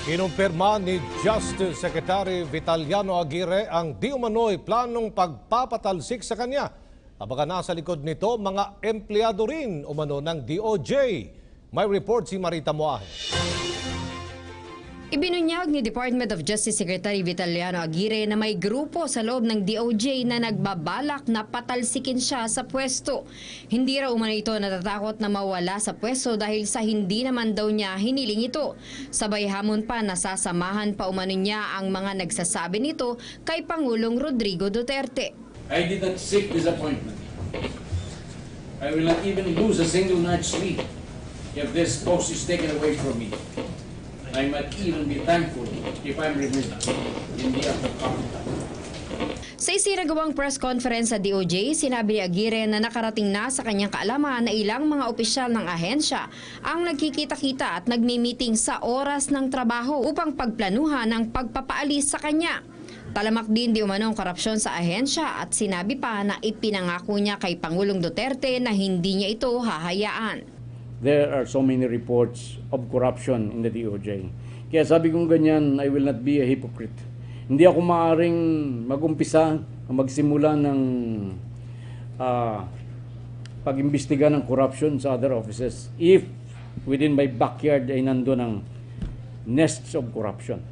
Kinumpirma ni Justice Secretary Vitaliano Aguirre ang di umano'y planong pagpapatalsik sa kanya. Abaga nasa likod nito mga empleyado rin umano ng DOJ. May report si Marita Moahe. Ibinunyag ni Department of Justice Secretary Vitaliano Aguirre na may grupo sa loob ng DOJ na nagbabalak na patalsikin siya sa pwesto. Hindi raw umano ito natatakot na mawala sa pwesto dahil sa hindi naman daw niya hiniling ito. Sabay hamon pa na sasamahan pa umano niya ang mga nagsasabi nito kay Pangulong Rodrigo Duterte. I did not seek this appointment. I will not even lose a single night's sleep if this post is taken away from me. I might even be thankful if I'm removed. Hindi ako kapitan. Sa isinagawang press conference sa DOJ, sinabi ni Aguirre na nakarating na sa kanyang kaalaman na ilang mga opisyal ng ahensya ang nagkikita-kita at nagmi-meeting sa oras ng trabaho upang pagplanuhan ang pagpapaalis sa kanya. Talamak din di umanong korupsyon sa ahensya at sinabi pa na ipinangako niya kay Pangulong Duterte na hindi niya ito hahayaan. There are so many reports of corruption in the DOJ. Kaya sabi kong ganyan, I will not be a hypocrite. Hindi ako maaaring mag-umpisa, magsimula ng pag-imbestiga ng corruption sa other offices if within my backyard ay nandun ang nests of corruption.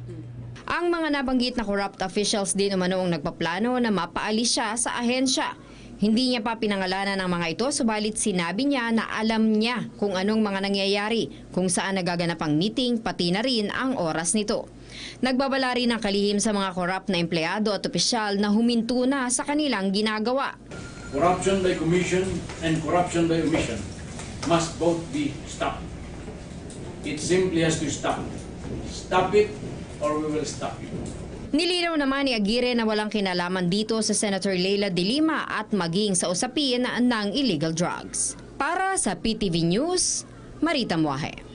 Ang mga nabanggit na corrupt officials din umano ang nagpaplano na mapaalis siya sa ahensya. Hindi niya pa pinangalanan ang mga ito, subalit sinabi niya na alam niya kung anong mga nangyayari, kung saan nagaganap ang meeting, pati na rin ang oras nito. Nagbabala rin ng kalihim sa mga corrupt na empleyado at opisyal na huminto na sa kanilang ginagawa. Corruption by commission and corruption by omission must both be stopped. It simply has to stop. Stop it or we will stop it. Nilinaw naman ni Aguirre na walang kinalaman dito sa Senator Leila de Lima at maging sa usapin ng illegal drugs. Para sa PTV News, Marita Moahe.